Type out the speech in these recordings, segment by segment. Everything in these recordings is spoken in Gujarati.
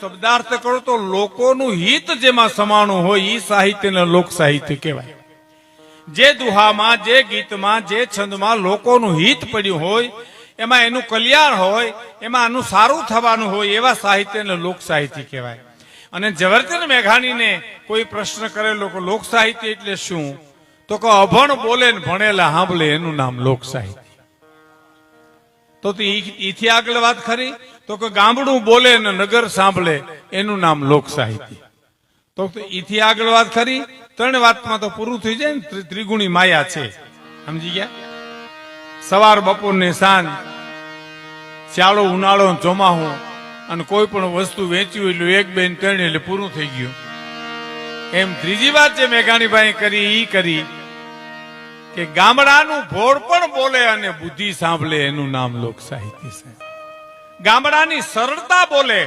શબ્દાર્થ કરો તો લોકોનું હિત જેમાં સમાણું હોય એ સાહિત્યને લોક સાહિત્ય કહેવાય. જે દુહામાં, જે ગીતમાં, જે છંદમાં લોકોનું હિત પડ્યું હોય, એમાં એનું કલ્યાણ હોય, એમાં આનું સારું થવાનું હોય, એવા સાહિત્યને લોક સાહિત્ય કહેવાય. અને ઝવેરચંદ મેઘાણીને કોઈ પ્રશ્ન કરેલો કે લોક સાહિત્ય એટલે શું, તો કે અભણ બોલે ને ભણેલા સાંભળે એનું નામ લોક સાહિત્ય. તો ઈથી આગળ વાત ખરી, તો કે ગામડું બોલે ને નગર સાંભળે એનું નામ લોક સાહિત્ય. તો ઈથી આગળ વાત ખરી. ત્રણ વાતમાં તો પૂરું થઈ જાય ને. ત્રિગુણી માયા છે, સમજી ગયા? સવાર, બપોર ને સાંજ, શિયાળો, ઉનાળો, ચોમાહું, અને કોઈ પણ વસ્તુ વેચી હોય એટલે 1, 2, 3 એટલે પૂરું થઈ ગયું. એમ ત્રીજી વાત જે મેઘાણીભાઈ કરી ઈ કરી કે ગામડાનું ભોળ પણ બોલે અને બુદ્ધિ સાંભળે એનું નામ લોક સાહિત્ય છે. ગામડાની સરળતા બોલે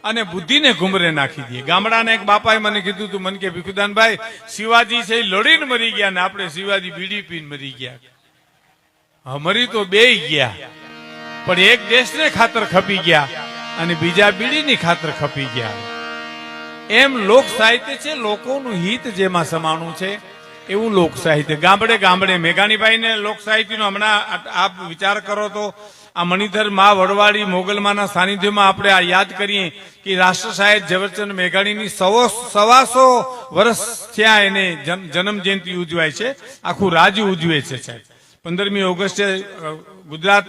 અને બુદ્ધિને ઘુમરે નાખી દે. ગામડાના એક બાપાએ મને કીધું તું, મને કે ભીખુદાનભાઈ, શિવાજી છે લડીને મરી ગયા ને આપણે શિવાજી બીડી પીને મરી ગયા. મરી તો બે ગયા, પણ એક દેશને ખાતર ખપી ગયા અને બીજા બીડીની ખાતર ખપી ગયા. એમ લોક સાહિત્ય છે, લોકોનું હિત જેમાં સમાણું છે એવું લોક સાહિત્ય. ગામડે ગામડે મેઘાણીભાઈને લોક સાહિત્યનો હમણાં આપ વિચાર કરો તો આ મણિધર માં વડવાડી મોગલમાના સાનિધ્યમાં આપણે આ યાદ કરીએ કે રાષ્ટ્ર સાહેબ ઝવેરચંદ મેઘાણીની 125 વર્ષ થયા એને જન્મ જયંતિ ઉજવાય છે. આખું રાજ્ય ઉજવે છે સાહેબ. 15મી ઓગસ્ટે ગુજરાત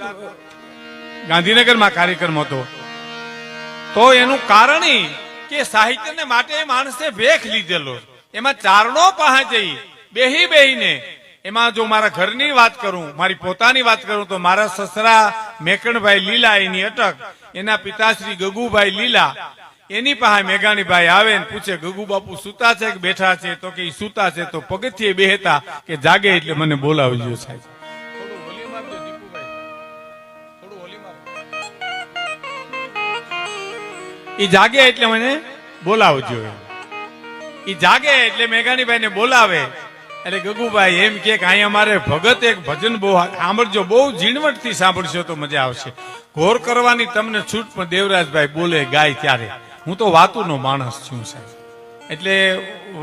ગાંધીનગરમાં કાર્યક્રમ હતો. તો એનું કારણ કે સાહિત્યને માટે માણસે ભેખ લીધેલો. એમાં ચારણો પાસે જઈ બેહીને, એમાં જો મારા ઘરની વાત કરું, મારી પોતાની વાત કરું તો મારા સસરા મેકણભાઈ લીલા એની અટક, એના પિતાશ્રી ગગુભાઈ લીલા, એની પાસે મેઘાણીભાઈ આવે ને પૂછે ગગુ બાપુ સૂતા છે કે બેઠા છે, તો કે સૂતા છે. તો પગથિયે બેહતા કે જાગે એટલે મને બોલાવજો સાહેબ. ઈ જાગે એટલે મને બોલાવજો. ઈ જાગે એટલે મેઘાણીભાઈ ને બોલાવે એટલે ગગુભાઈ એમ કે અહીંયા અમારે ભગત એક ભજન બહુ સાંભળજો, બહુ ઝીણવટથી સાંભળશો તો મજા આવશે. ઘોર કરવાની તમને છૂટ, પણ દેવરાજભાઈ બોલે ગાય ત્યારે. હું તો વાતુનો માણસ છું સાહેબ, એટલે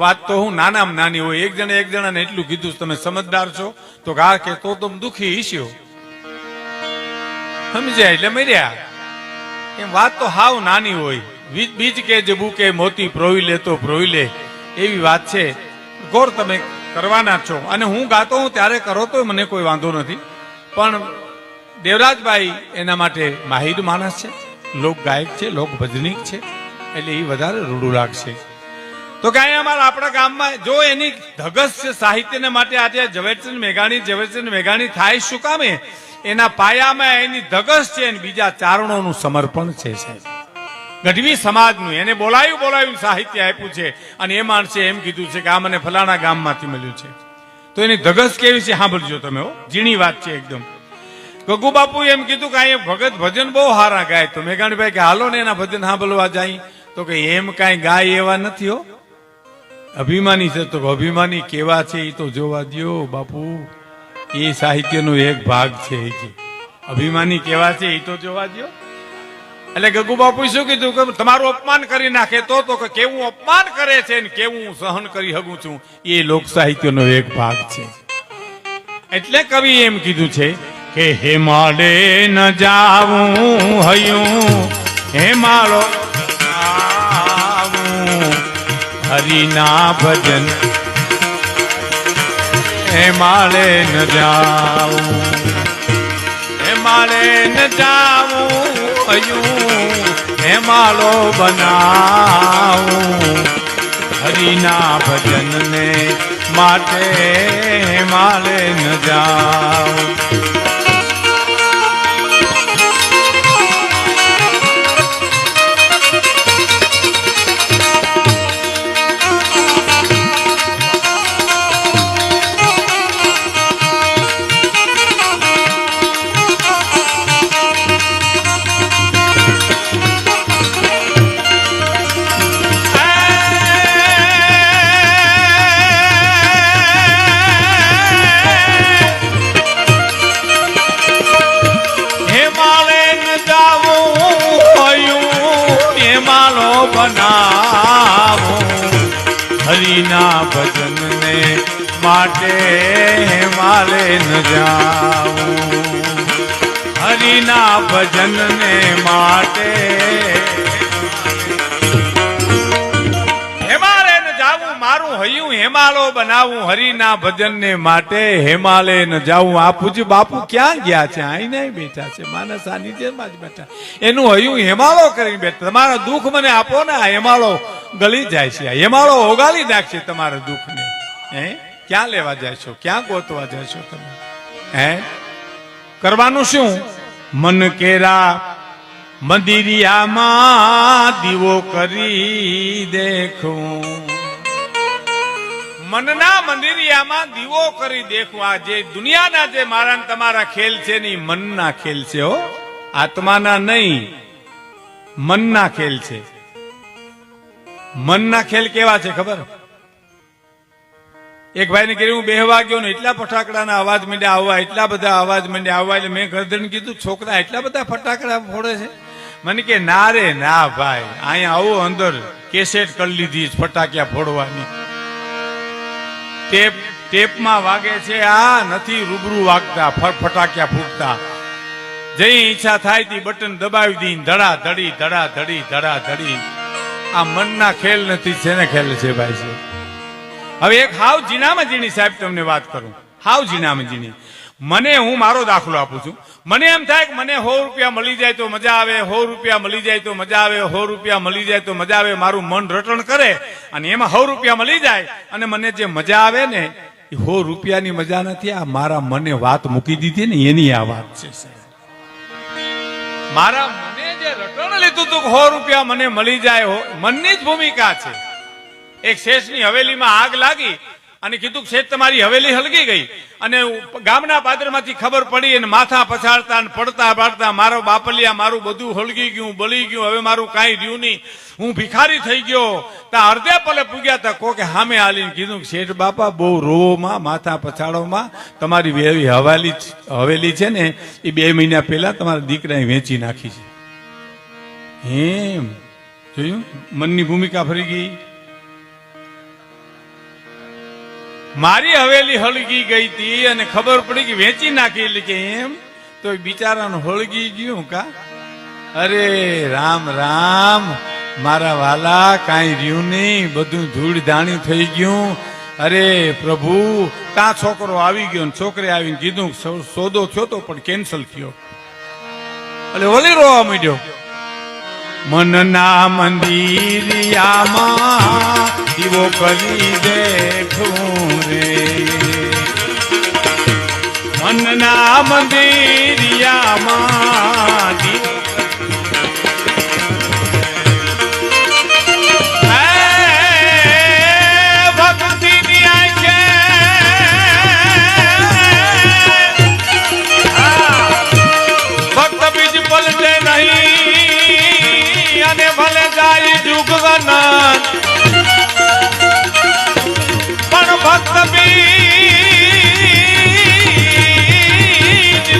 વાત તો હું નાનામાં નાની હોય. એક જણાને એટલું કીધું, તમે સમજદાર છો? તો હા કે તો તમે દુખી ઈશ્યો, સમજ્યા એટલે મર્યા. એમ વાત તો હાવ નાની હોય. બીજ કે જબુ કે મોતી પ્રોવી લે તો પ્રોવી લે, એવી વાત છે. ઘોર તમે કરવાના છો, અને હું ગાતો હું ત્યારે કરો તો મને કોઈ વાંધો નથી, પણ દેવરાજભાઈ એના માટે માહિર માણસ છે, લોક ગાયક છે, લોક ભજનીક છે, એટલે એ વધારે રૂડું લાગશે. તો કાંઈ અમારા આપણા ગામમાં જો એની ધગસ છે સાહિત્યને માટે, આજે ઝવેરચંદ મેઘાણી થાય શું કામે? એના પાયામાં એની ધગસ છે અને બીજા ચારણોનું સમર્પણ છે સાહેબ. ગઢવી સમાજનું એને બોલાયું સાહિત્ય આપ્યું છે, અને એ માણસે એમ કીધું છે કે આ મને ફલાણા ગામમાંથી મળ્યું છે. તો એની ધગસ કેવી છે સાંભળજો તમે. ઝીણી વાત છે એકદમ. ગગુ બાપુ એમ કીધું કે અહીંયા ભગત ભજન બહુ સારા ગાય. તો મેઘાણીભાઈ કે હાલો ને એના ભજન સાંભળવા જાય. તો કે એમ કાંઈ ગાય એવા નથી હો, અભિમાની છે. તો અભિમાની કેવા છે એ તો જોવા દ્યો બાપુ, એ સાહિત્યનો એક ભાગ છે. અભિમાની કેવા છે એ તો જોવા દ્યો. એટલે ગગુ બાપુ શું કીધું કે તમારું અપમાન કરી નાખે તો કે કેવું અપમાન કરે છે ને કેવું સહન કરી શકું છું, એ લોક સાહિત્યનો એક ભાગ છે. એટલે કવિ એમ કીધું છે કે હેમાડે ન જાવું હયું, હેમાળો હરિના ભજન, હેમાળે ન જાવું, હેમાળે ન જાવું હયું, હેમાળો બનાવું, હરિના ભજન ને માટે હેમાળે ન જાવું. હરિના ભજનને માટે હિમાલય ન જાઉં હરિના ભજનને માટે હિમાલય ન જાવું મારું હૈયું હિમાલય બનાવું હરિના ભજનને માટે હિમાલય ન જાવું આ પૂજ્ય બાપુ ક્યાં ગયા છે અહીં નહીં બેઠા છે માના સાનિધ્યમાં જ બેઠા એનું હૈયું હિમાલય કરીને બેઠા તમારા દુઃખ મને આપો ને આ હિમાલય ગળી જાય છે હિમાલય ઓગાળી નાખશે તમારા દુઃખને હે ક્યાં લેવા જશો ક્યાં ગોતવા જશો તમે હે કરવાનું શું મન કેરા મંદિરિયામાં દીવો કરી દેખું મનના મંદિરિયામાં દીવો કરી દેખું આ જે દુનિયાના જે મારા તમારા ખેલ છે ને મનના ખેલ છે હો આત્માના નહીં મનના ખેલ છે મનના ખેલ કેવા છે ખબર એક ભાઈને કીધું હું બેહવા ગયો ને એટલા ફટાકડાના અવાજ માંડ્યા આવવા એટલા બધા અવાજ માંડ્યા આવવા એટલે મેં ગરદન કીધું છોકરા એટલા બધા ફટાકડા ફોડે છે મને કે ના રે ના ભાઈ અહીંયા આવો અંદર કેસેટ કરી લીધી ફટાકિયા ફોડવાની ટેપમાં વાગે છે આ નથી રૂબરૂ વાગતા ફટાકિયા ફૂટતા જઈ ઈચ્છા થાય તી બટન દબાવી દી ધડા ધડી ધડા ધડી ધડા ધડી આ મનના ખેલ નથી છે ને ખેલ છે ભાઈ છે હવે એક હાવ જીણામાં જીણી સાહેબ તમને વાત કરું હાવ જીણામાં જીણી મને હું મારો દાખલો આપું છું મને એમ થાય કે મને 100 રૂપિયા મળી જાય તો મજા આવે 100 રૂપિયા મળી જાય તો મજા આવે 100 રૂપિયા મળી જાય તો મજા આવે મારું મન રટણ કરે અને એમાં 100 રૂપિયા મળી જાય અને મને જે મજા આવે ને એ 100 રૂપિયાની મજા નથી આ મારા મને વાત મૂકી દીધી ને એની આ વાત છે મારા મને જે રટણ લીધું હતું 100 રૂપિયા મને મળી જાય મનની જ ભૂમિકા છે એક શેષની હવેલીમાં આગ લાગી અને કીધું શેઠ તમારી હવેલી હલગી ગઈ અને ગામના પાદરમાંથી ખબર પડી અને માથા પછાડતા અને પડતા પાડતા મારો બાપલિયા મારું બધું હલગી ગયું બળી ગયું હવે મારું કાંઈ રહ્યું નહીં હું ભિખારી થઈ ગયો ત્યાં અડધે પલે પૂગ્યા તા કોકે સામે હાલીને કીધું શેઠ બાપા બહુ રોવોમાં માથા પછાડોમાં તમારી હવેલી છે ને એ 2 મહિના પહેલા તમારા દીકરાએ વેચી નાખી છે એમ જોયું મનની ભૂમિકા ફરી ગઈ મારી હવેલી હળગી ગઈ હતી અને ખબર પડી કે વેચી નાખી એટલે કે એમ તો બિચારાનું હળગી ગયું કા અરે રામ રામ મારા વાલા કાંઈ રહ્યું નહીં બધું ધૂળ ધાણી થઈ ગયું અરે પ્રભુ કા છોકરો આવી ગયો ને છોકરે આવીને કીધું સોદો થયો તો પણ કેન્સલ થયો એટલે ઓલી રોવા માંડ્યો મનના મંદિરિયામાં દીવો કરી દેખું રે મનના મંદિરિયામાં ભક્તિની આંખે ભક્ત બીજ પલટે નહીં અને ભલે જાય જુગવન પણ ભક્ત બીજ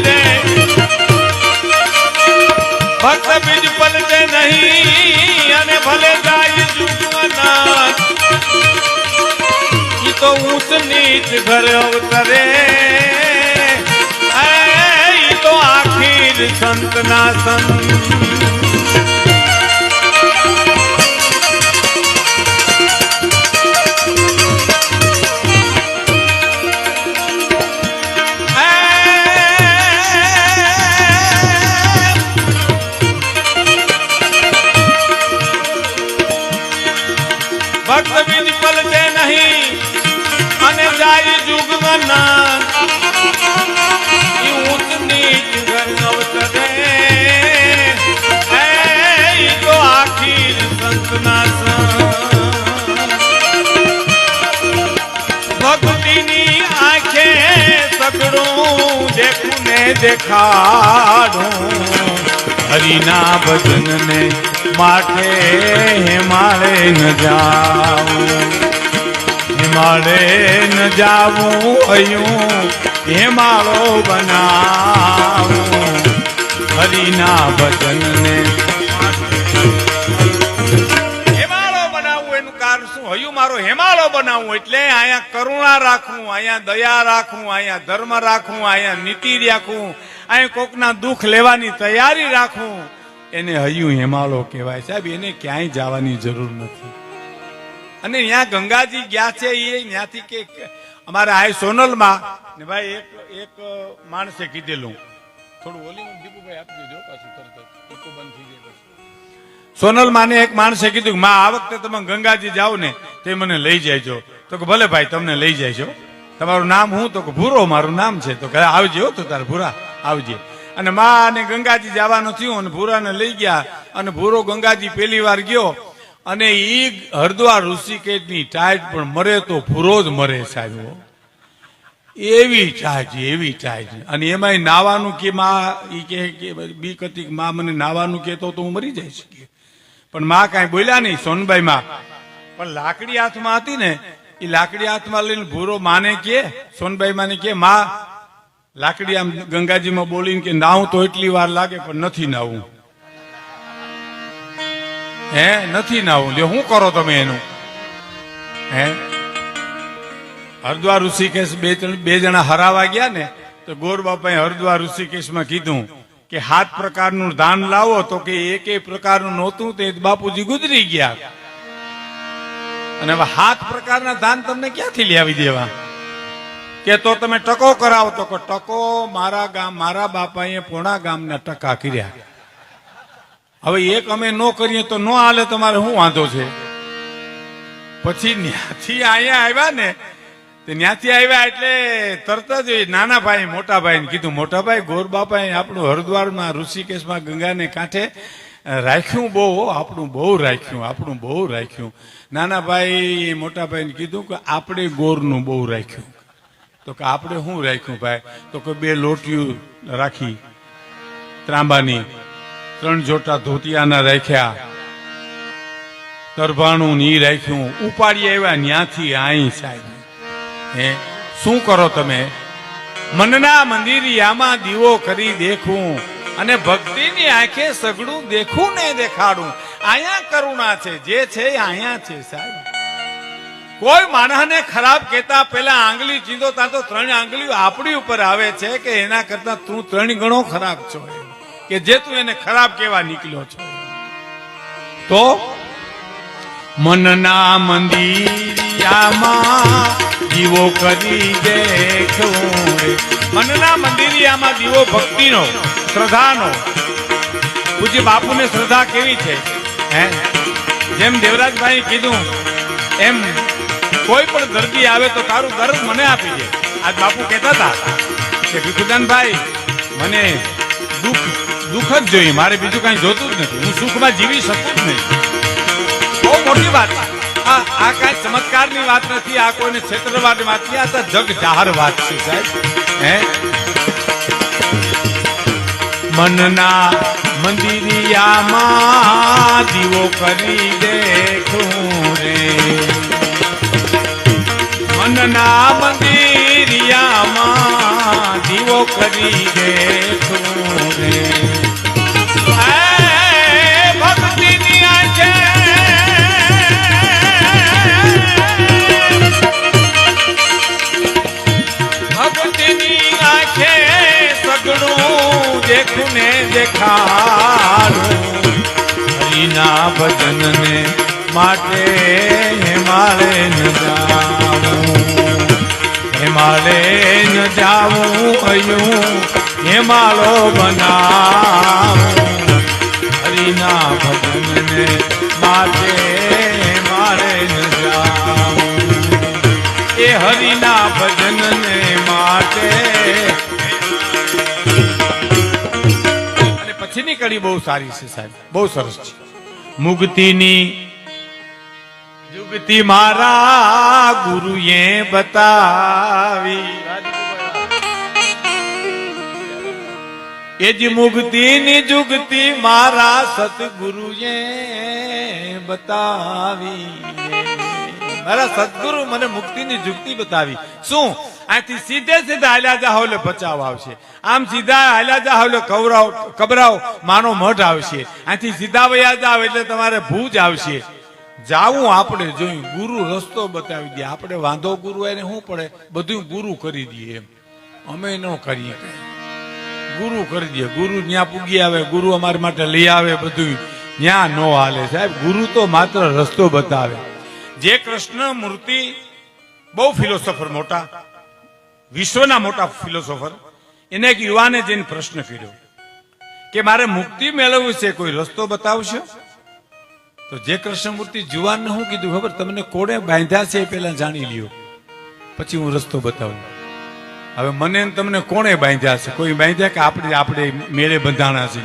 દે ભક્ત બીજ પલટે નહીં અને ભલે જાય જુગવન ઈ તો ઊંચ નીચ ઘર અવતરે ઈ તો આખીર સંત ના સંત ભક્ત બીજ પલટે નહીં અને જાય જુગવન ઊંચ નીચ ઘર અવતરે તો આખીર સંતના ભક્તિની આંખે સગડું દેખું ને દેખાડું હરિના ભજનને માટે હિમાલય ન જાવું હિમાલય ન જાવું હૈયું હિમાલો બનાવું હરિના ભજનને હિમાલો બનાવવું એનું કારણ શું હયું મારો હેમાળો બનાવવું એટલે અહીંયા કરુણા રાખવું, અહીંયા દયા રાખવું, અહીંયા ધર્મ રાખવું, અહીંયા નીતિ રાખવું, અહીંયા કોકના દુઃખ લેવાની તૈયારી રાખવું, એને હયું હેમાળો કહેવાય. સાહેબ એને ક્યાંય જવાની જરૂર નથી. અને ત્યાં ગંગાજી ગયા છે એ ત્યાંથી કે અમારે આ સોનલમાં ને ભાઈ એક માણસે કીધેલું, થોડું ઓલી દીપુભાઈ આપી દેજો પાછું તરત જ બંધ થઈ જાય. સોનલમાં એક માણસે કીધું કે આ વખતે તમે ગંગાજી જાઓ ને તે મને લઈ જાયજો. તો કે ભલે ભાઈ તમને લઈ જાયજો. તમારું નામ હું? તો કે ભૂરો મારું નામ છે. તો કે આવજે તો તારે ભૂરા આવજે. અને માં ને ગંગાજી જવાનું થયું અને ભૂરાને લઈ ગયા. અને ભૂરો ગંગાજી પહેલી વાર ગયો અને ઈ હરદ્વાર ઋષિકેશની ટાઈટ પણ મરે તો ભૂરો જ મરે સાહેબ. એવી ટાઈટ. અને એમાંય નાવાનું કે માં ઈ કે બીક હતી કે માં મને નાવાનું કહેતો તો હું મરી જઈશ. પણ માં કાંઈ બોલ્યા નહીં સોનબાઈ માં. પણ લાકડી હાથમાં હતી ને એ લાકડી હાથમાં લઈને ભૂરો માને કે સોનબાઈ માને કે માં લાકડી આમ ગંગાજીમાં બોલીને કે નાવું તો એટલી વાર લાગે પણ નથી નાવું. નથી નાવું. લ્યો શું કરો તમે એનું? હરદ્વાર ઋષિકેશ બે જણા હરાવા ગયા ને તો ગોર બાપાએ હરદ્વાર ઋષિકેશમાં કીધું કે 7 પ્રકારનું દાન લાવો. તો કે એક પ્રકારનું નહોતું તે બાપુજી ગુજરી ગયા. અને હવે 7 પ્રકારના દાન તમને ક્યાંથી લાવી દેવા? કે તો તમે ટકો કરાવો. તો કે ટકો મારા બાપાએ પોણા ગામના ટકા કર્યા. હવે એક અમે ન કરીએ તો ન હાલે. તમારે શું વાંધો છે? પછી ત્યાંથી અહીંયા આવ્યા ને ત્યાંથી આવ્યા એટલે તરત જ નાના ભાઈ મોટા ભાઈને કીધું, મોટા ભાઈ ગોર બાપાએ આપણું હરદ્વારમાં ઋષિકેશમાં ગંગાને કાંઠે રાખ્યું બહુ, આપણું બહુ રાખ્યું. નાના ભાઈ મોટા ભાઈને કીધું કે આપણે ગોરનું બહુ રાખ્યું. તો કે આપણે શું રાખ્યું ભાઈ? તો કે 2 લોટીયું રાખી ત્રાંબાની, 3 જોટા ધોતિયાના રાખ્યા, તરભાણું ની રાખ્યું. ઉપાડી આવ્યા ન્યાથી આઈ સાહેબ. શું કરો તમે? મનના મંદિરિયામાં દીવો કરી દેખું અને ભક્તિની આંખે સગડું દેખું ને દેખાડું. અહીંયા કરુણા છે, જે છે અહીંયા છે સાહેબ. કોઈ માણસને ખરાબ કહેતા પેલા આંગળી ચીંધો તા તો 3 આંગળીઓ આપણી ઉપર આવે છે કે એના કરતા તું 3 ગણો ખરાબ છો, કે જે તું એને ખરાબ કેવા નીકળ્યો છો. તો મનના મંદિરિયામાં દીવો કરી દેખું. મનના મંદિરિયામાં દીવો ભક્તિનો, શ્રદ્ધાનો. પૂજ્ય બાપુને શ્રદ્ધા કેવી છે? જેમ દેવરાજભાઈ કીધું એમ કોઈ પણ દર્દી આવે તો તારું દર્દ મને આપી દે. આજ બાપુ કહેતા હતા કે ભીખુદાનભાઈ મને દુઃખ જ જોઈએ, મારે બીજું કઈ જોતું જ નથી, હું સુખમાં જીવી શકું જ નહીં. બહુ મોટી વાત. આ કઈ ચમત્કારની વાત નથી, આ કોઈને છેતરવાની વાત નથી, આ તો જગ જાહેર વાત છે સાહેબ. મનના મંદિરિયામાં દીવો કરી દેખું રે. મનના મંદિરિયામાં દીવો કરી દેખું રે. ભક્તિની આંખે સગડું દેખું ને દેખાડું. હરિના ભજનને માટે હિમાલય ન જાવું, હયું હિમાલો બનાવું. હરિના ભજનને માટે હિમાલય ન જાવું. એ હરિના ભજનને માટે. અને પછીની કડી બહુ સારી છે સાહેબ, બહુ સરસ છે. મુક્તિની જુગતી મારા ગુરુએ બતાવી. એ જ મુક્તિની જુગતી મારા સતગુરુએ બતાવી. મારા સદગુરુ મને મુક્તિની જુગતી બતાવી. શું? અહીંથી સીધે હાલ્યા જાઓ એટલે બચાવ આવશે, આમ સીધા હાલ્યા જાઓ એટલે કબરાવ માનો મઢ આવશે, અહીંથી સીધા વયા જાઓ એટલે તમારે ભૂજ આવશે. જાવું આપણે જોયું, ગુરુ રસ્તો બતાવી દે. આપણે વાંધો ગુરુ એને શું પડે, બધું ગુરુ કરી દઈએ એમ. અમે ન કરીએ કઈ, ગુરુ કરી દે. ગુરુ ત્યાં પૂગી આવે, ગુરુ અમારી માટે લઈ આવે, બધું ત્યાં ન હાલે સાહેબ. ગુરુ તો માત્ર રસ્તો બતાવે. જે કૃષ્ણ મૂર્તિ બહુ ફિલોસોફર મોટા, વિશ્વના મોટા ફિલોસોફર, એને એક યુવાને જઈને પ્રશ્ન કર્યો કે મારે મુક્તિ મેળવવી છે, કોઈ રસ્તો બતાવશો? તો જે કૃષ્ણ મૂર્તિ જુવાનને શું કીધું ખબર? તમને કોણે બાંધ્યા છે એ પેલા જાણી લ્યો, પછી હું રસ્તો બતાવું. હવે મને તમને કોણે બાંધ્યા છે? કોઈ બાંધ્યા કે આપણે મેળે બંધાણા છે?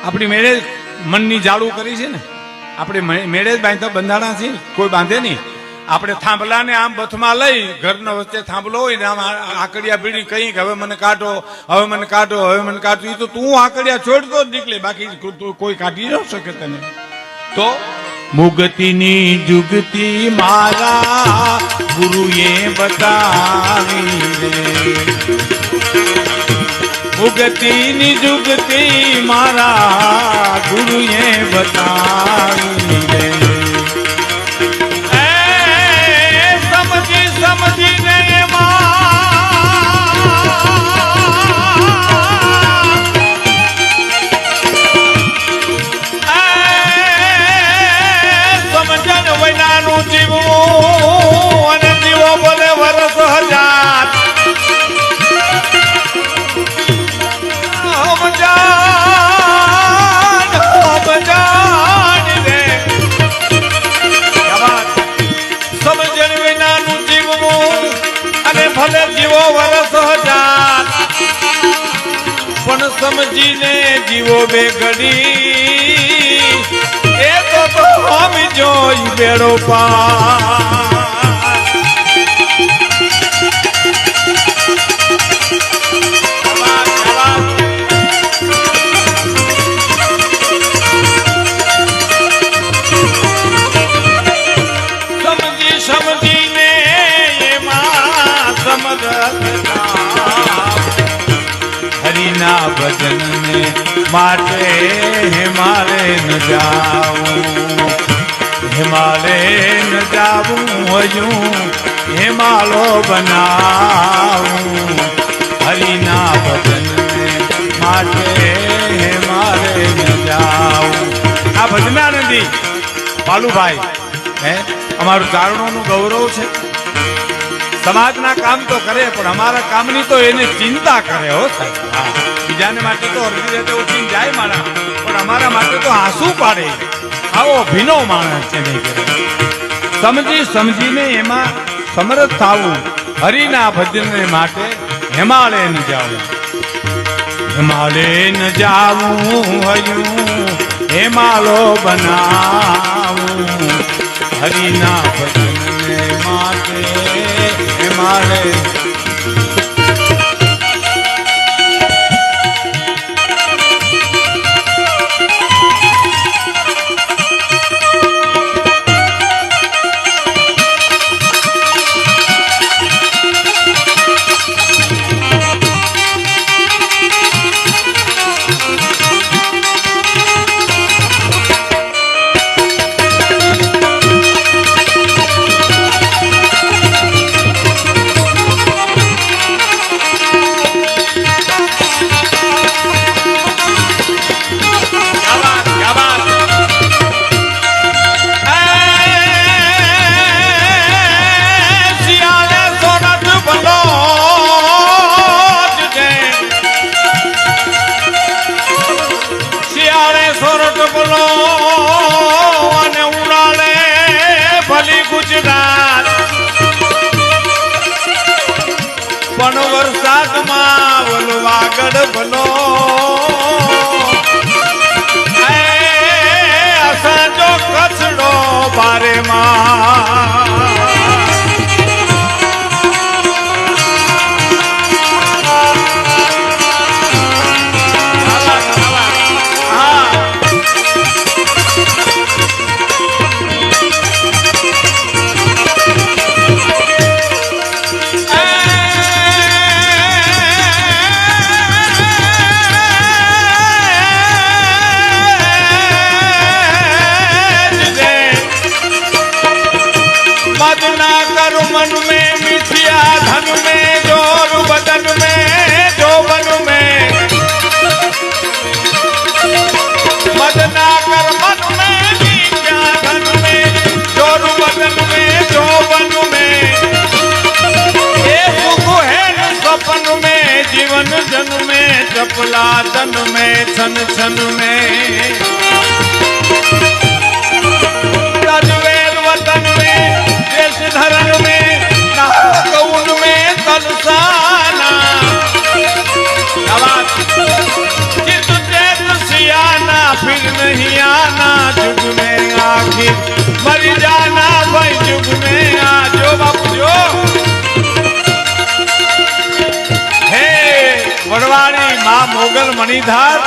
આપણી મેળે મનની જાળું કરી છે ને, આપણે મેળે જ બાંધતા બંધાણા છે, કોઈ બાંધે નહીં. આપણે થાંભલાને આમ બથમાં લઈ, ઘરના વચ્ચે થાંભલો હોય ને, આમ આકડિયા ભીડી કઈ હવે મને કાઢો, હવે મને કાઢો, હવે મને કાઢો, એ તો તું આકડિયા છોડતો જ નીકળે, બાકી કોઈ કાઢી ન શકે તને. તો મુગતિની જુગતી મારા ગુરુએ બતાવી રે, મુગતિની જુગતી મારા ગુરુએ બતાવી રે. સમજીને સમજણ વૈનાનું જીવવું, અને જીવો બોલે વરસ હજાર. સમજણ વિનાનું જીવવું, અને ભલે જીવો વરસ હજાર, પણ સમજીને જીવો બે ઘડી, એ તો હમી જોઈ બેડો પાર. સમજીને એમાં સમરથ હરિના ભજનને માટે હિમાલય ન જાવું, હિમાલય ન જાવું, હજુ હિમાલો બનાવું. હરિના ભજનને માટે હિમાલય ન જાવું. આ ભજનાનંદી બાલુભાઈ હે અમારું ચારણોનું ગૌરવ છે. સમાજના કામ તો કરે, પણ અમારા કામની તો એને ચિંતા કરે હો સાહેબ. બીજાને માટે તો અડધી રીતે ઉઠીને જાય માણસ, પણ અમારા માટે તો આંસુ પાડે. આવો ભીનો માણસ છે. સમજીને એમાં સમરથ થાવું, હરિના ભજનને માટે હિમાલય ન જાવું, હિમાલય ન જાવું, હયું હિમાલો બનાવું. હરિના ભજનને માટે હિમાલય. પણ વરસાદમાં ઓલો વાગડ ભલો, અસાજો કચડો બારે માં. जीवन जन में चपला तन में छन छन में तजवेर वतन में देश धर्म में कौन में तलसाना चित चेत सियाना फिर नहीं आना जुग में आखिर मर जाना भाई जुग में आ जो बापू जो वड़वाड़ी मां मोगल मणिधार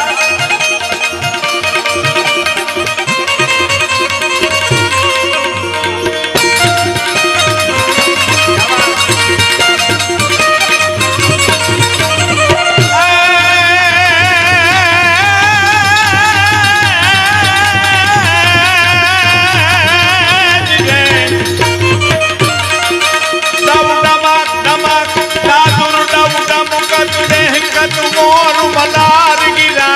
मोर मलार गिरा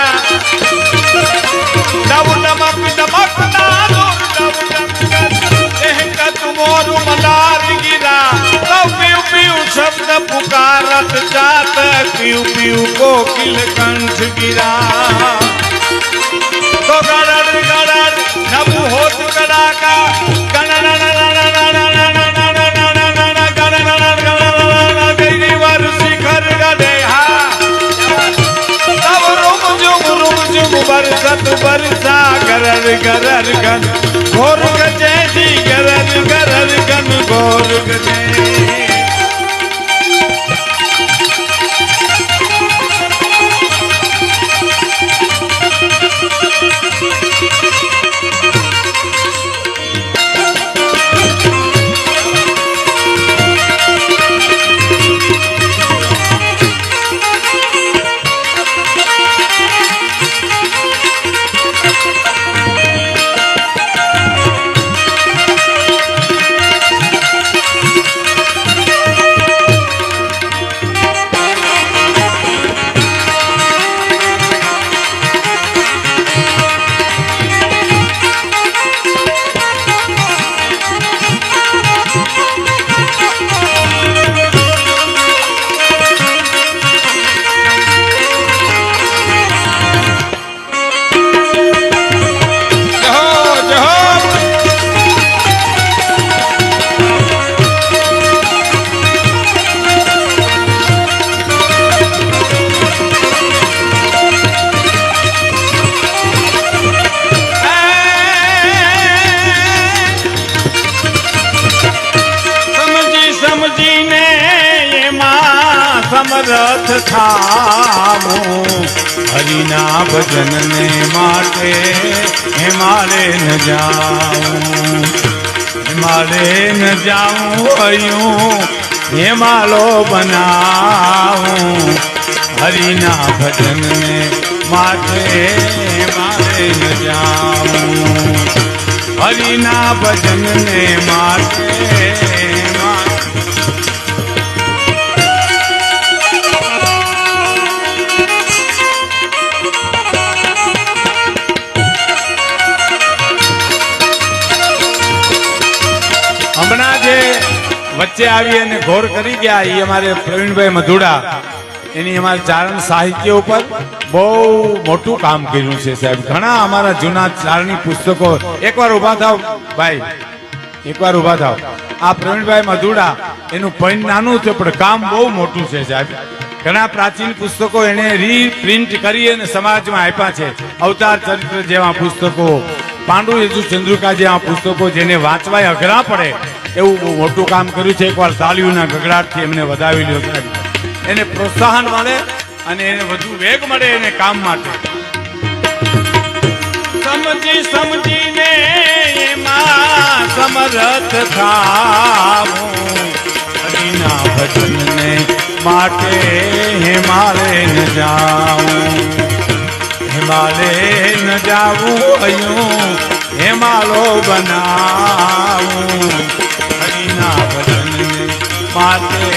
डब डमक डमक मोर मलार गिरा तब पीऊ पीऊ शब्द पुकारत जात पीऊ पीऊ कोकिल कंठ गिरा तो गड़ड़ गड़ड़ नबू होत कड़ाका बरसत बरसा गरर गरर गन घोर गजे जी गरर गरर गन घोर गजे समरथ थामो हरिना भजन ने माटे हिमालय न जाऊं हिमालय न जाऊं अयूं हिमालो बनाऊं हरिना भजन ने माटे हिमालय न जाऊं हरिना भजन ने माटे હમણાં જે વચ્ચે આવી અને ઘોર કરી ગયા એ અમારે પ્રવીણભાઈ મધુડા એની અમારા ચારણ સાહિત્ય ઉપર બહુ મોટું કામ કર્યું છે સાહેબ ઘણા અમારા જૂના ચારણી પુસ્તકો એકવાર ઊભા થાવ ભાઈ એકવાર ઊભા થાવ આ પ્રવીણભાઈ મધુડા એનું પણ નાનું છે પણ કામ બહુ મોટું છે સાહેબ ઘણા પ્રાચીન પુસ્તકો એને રીપ્રિન્ટ કરી અને સમાજમાં આપ્યા છે અવતાર ચરિત્ર જેવા પુસ્તકો પાંડુ યજુ ચંદ્રિકા જેવા પુસ્તકો જેને વાંચવાય અઘરા પડે એવું બહુ મોટું કામ કર્યું છે એકવાર તાળીઓના ગગડાટથી એમને વધાવી લ્યો સાહેબ એને પ્રોત્સાહન મળે અને એને વધુ વેગ મળે એને કામ માટે સમજી સમજીને એમાં સમરથ થામો હરિના ભજનને માટે હિમાલય ન જાઉં हिमालय न जाऊं अयूं हिमालो बनाऊं हरिना भजन माते